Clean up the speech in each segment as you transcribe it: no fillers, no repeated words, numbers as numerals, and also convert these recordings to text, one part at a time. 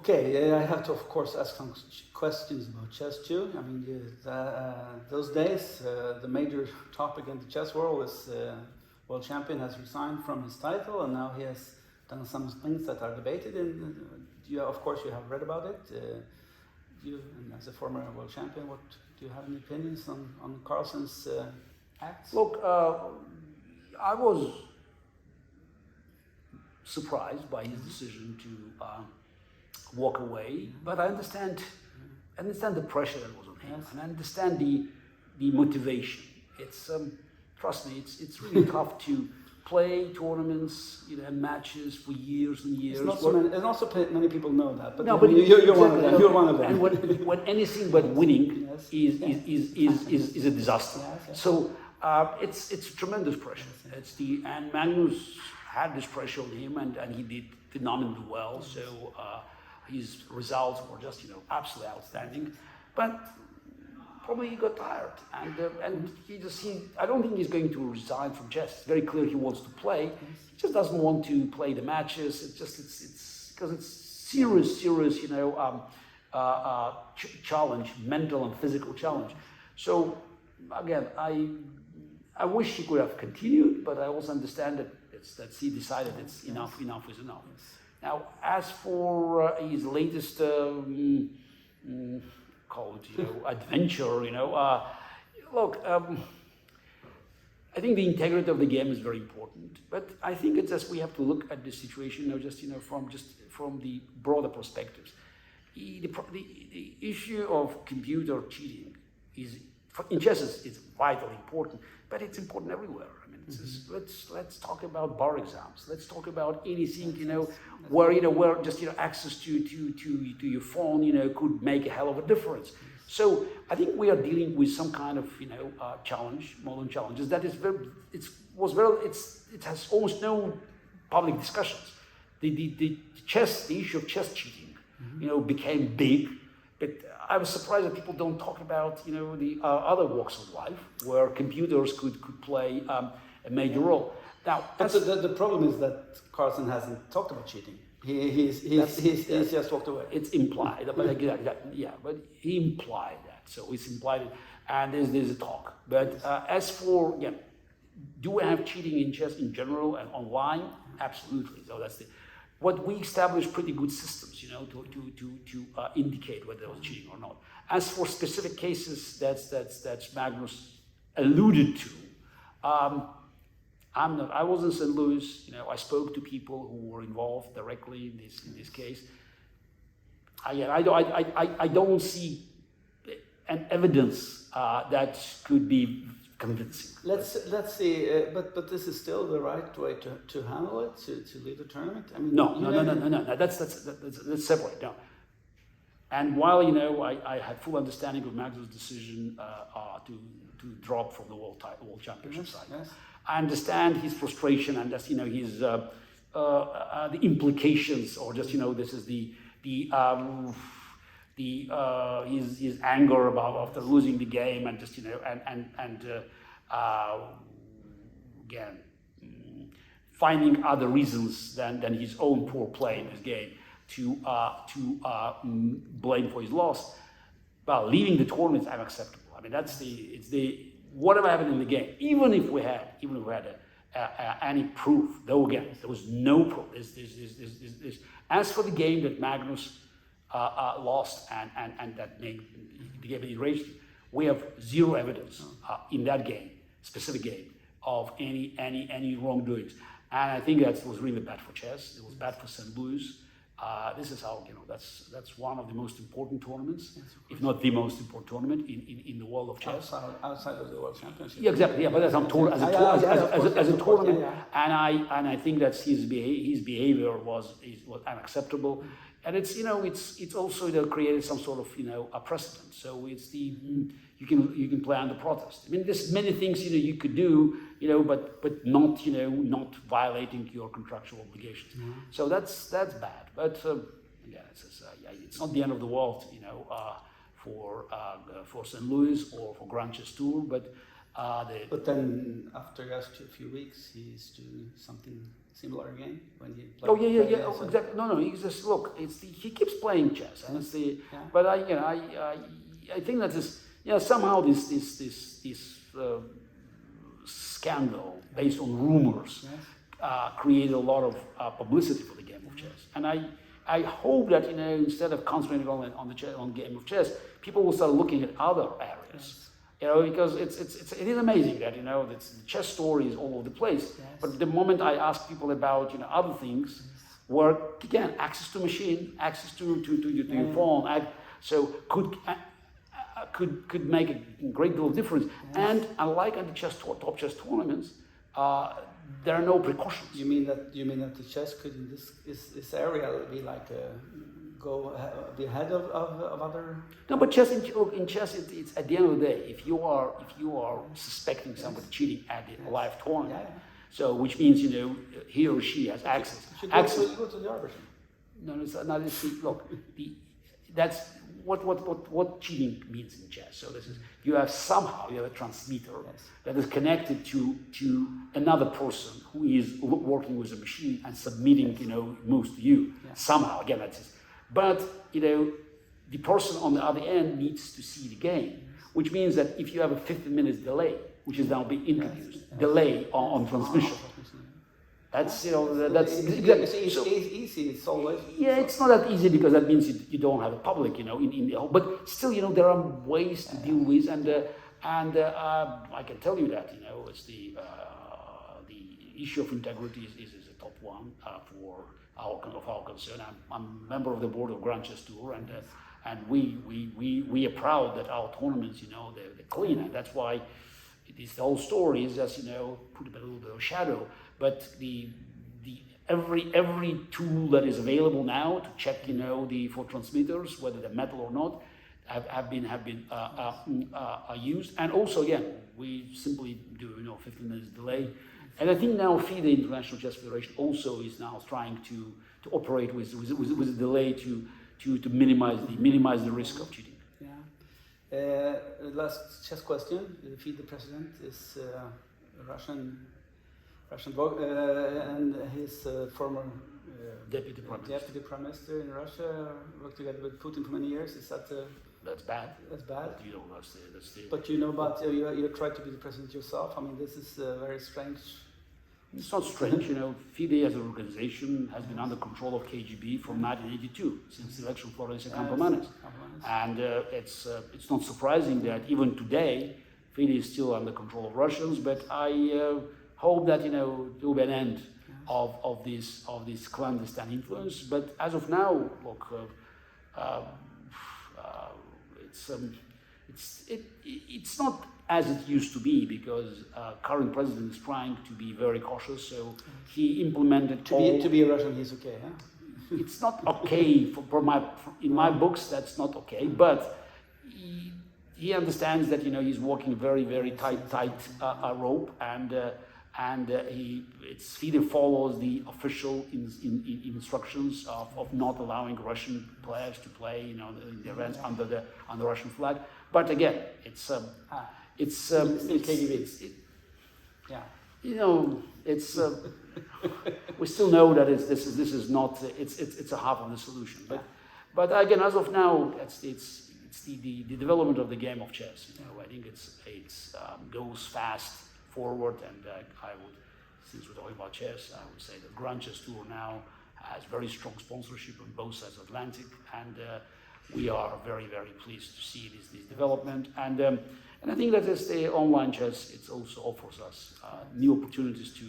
Okay, I have to, of course, ask some questions about chess too. I mean, those days, the major topic in the chess world is world champion has resigned from his title, and now he has done some things that are debated. And of course, you have read about it. And as a former world champion, what do you have any opinions on Carlsen's acts? Look, I was surprised by his decision to walk away, but I understand the pressure that was on him, and I understand the motivation. It's trust me, it's really tough to play tournaments, and matches for years and years. Not so many people know that, but, no, but you're exactly, one of them. You're one of them. And when anything but winning is a disaster. Yes. So it's tremendous pressure. And Magnus had this pressure on him, and he did phenomenally well. So his results were just absolutely outstanding. But probably he got tired, and I don't think he's going to resign from chess. It's very clear he wants to play. He just doesn't want to play the matches. It's because it's serious, challenge, mental and physical challenge. So again, I wish he could have continued, but I also understand that he decided it's enough is enough. Now, as for his latest adventure, look, I think the integrity of the game is very important, but I think it's just we have to look at the situation from the broader perspectives. The issue of computer cheating in chess is vitally important, but it's important everywhere. I mean, let's talk about bar exams. Let's talk about anything, where just access to your phone, could make a hell of a difference. So I think we are dealing with some kind of challenge, modern challenges that is it has almost no public discussions. The issue of chess cheating, became big. But I was surprised that people don't talk about, the other walks of life where computers could play a major role. Now, but the problem is that Carlsen hasn't talked about cheating. He's just walked away. It's implied, but but he implied that. So it's implied, and there's a talk. But as for do we have cheating in chess in general and online? Absolutely. So that's what we established pretty good systems, to indicate whether there was cheating or not. As for specific cases that's Magnus alluded to, I was in St. Louis. I spoke to people who were involved directly in this case. I don't see an evidence that could be convincing. Let's see, but this is still the right way to handle it, to lead the tournament. I mean, no. That's separate. No. And while I had full understanding of Magnus' decision to drop from the world championship side, yes. I understand his frustration and just his the implications, or just this is his anger about after losing the game, and just again finding other reasons than his own poor play in this game to blame for his loss. But leaving the tournament is unacceptable. I mean, it's the whatever happened in the game, even if we had any proof, though again there was no proof. As for the game that Magnus lost and that made the game erased, we have zero evidence in that game, specific game, of any wrongdoings. And I think that was really bad for chess. It was bad for St. Louis. This is how that's one of the most important tournaments, if not the most important tournament in the world of chess. Outside of the World Championship. Yeah, exactly. Yeah, but as a tournament, and I think that his behavior was unacceptable, and it's also created some sort of a precedent. So it's you can play under protest. I mean, there's many things you could do, but not violating your contractual obligations. Mm-hmm. So that's bad. But it's not the end of the world, for St. Louis or for Grand Chess Tour. But then after just a few weeks, he's doing something similar game when he played? Oh yeah. Oh, exactly. No, he's just look. He keeps playing chess, and it's the. Yeah. But I think that this somehow this scandal based on rumors created a lot of publicity for the game of chess, and I hope that instead of concentrating on game of chess, people will start looking at other areas. Because it is amazing that the chess story is all over the place. Yes. But the moment I ask people about other things, where again access to machine, access to your phone, so could make a great deal of difference. Yes. And unlike at the top chess tournaments, there are no precautions. You mean that the chess could in this area be like be ahead of other? No, but chess in chess, it's at the end of the day, if you are suspecting somebody cheating at the live tournament, so which means he or she has access. You go to the arbiter. No, it's not. Look, that's what cheating means in chess. So this is you have a transmitter that is connected to another person who is working with a machine and submitting moves to you somehow. Again, that's it. But the person on the other end needs to see the game, which means that if you have a 15 minutes delay, which is now being introduced, delay on transmission. That's that's exactly. It's easy. It's always it's not that easy because that means you don't have a public, in the home. But still, there are ways to deal with, and I can tell you that it's the issue of integrity is a top one for our concern. I'm a member of the board of Grand Chess Tour, and we are proud that our tournaments, they're clean, and that's why the whole story is just put a little bit of shadow. But every tool that is available now to check for transmitters, whether they're metal or not, have been used. And also again, we simply do 15 minutes delay. And I think now FIDE, International Chess Federation, also is now trying to operate with a delay to minimize the risk of cheating. Yeah. Last chess question. The FIDE president is Russian, and his former deputy prime minister in Russia worked together with Putin for many years. Is that? That's bad. That's bad. That's the. But but you tried to be the president yourself. I mean, this is very strange. It's not strange, FIDE as an organization has been under control of KGB from 1982, since the election of Florence Campomanes. And it's not surprising that even today, FIDE is still under control of Russians, but I hope that, there will be an end of this clandestine influence. But as of now, look, it's not as it used to be, because current president is trying to be very cautious. So he implemented to be a Russian. He's okay, huh? It's not okay in my books. That's not okay. But he understands that he's walking very, very tight rope, and FIDE follows the official instructions of not allowing Russian players to play in the events under the Russian flag. But again, it's still KGB. We still know that this is not. It's a half of the solution. But again, as of now, it's the development of the game of chess. I think it's goes fast forward, and I would, since we're talking about chess, I would say that Grand Chess Tour now has very strong sponsorship on both sides of the Atlantic, and we are very, very pleased to see this development. And I think that as the online chess, it also offers us new opportunities to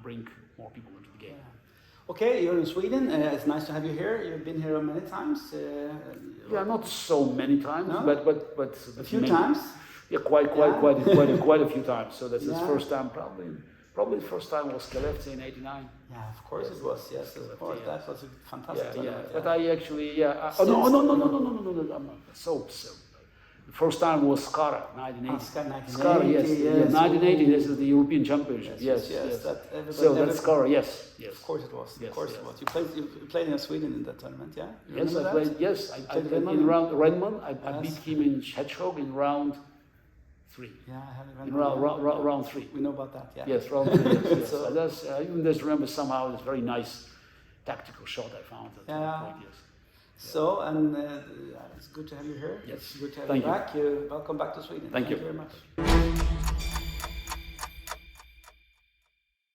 bring more people into the game. Yeah. Okay, you're in Sweden. It's nice to have you here. You've been here many times. Not so many times, no? but a few times. Yeah, quite a few times. So that's his first time, probably the first time was Skellefteå in '89. Yeah, of course it was. Yes, of course. That was a fantastic tournament. But I actually, no. I'm not. So. The first time was Skara, 1980. Skara, yes. 1980, this is the European Championship. Yes. So that's Skara, yes. Of course it was. Of course it was. You played in Sweden in that tournament, yeah? Yes, I played. Yes, I played in round Renman. I beat him in Hedgehog in round 3. Yeah, I have In Renman. round 3. We know about that, yeah. Yes, round 3. Yes. So- So that's, even just remember somehow this very nice tactical shot I found at Yeah. one point, yes. So, and it's good to have you here. Yes. It's good to have Thank you you. back. Welcome back to Sweden. Thank you. Very much.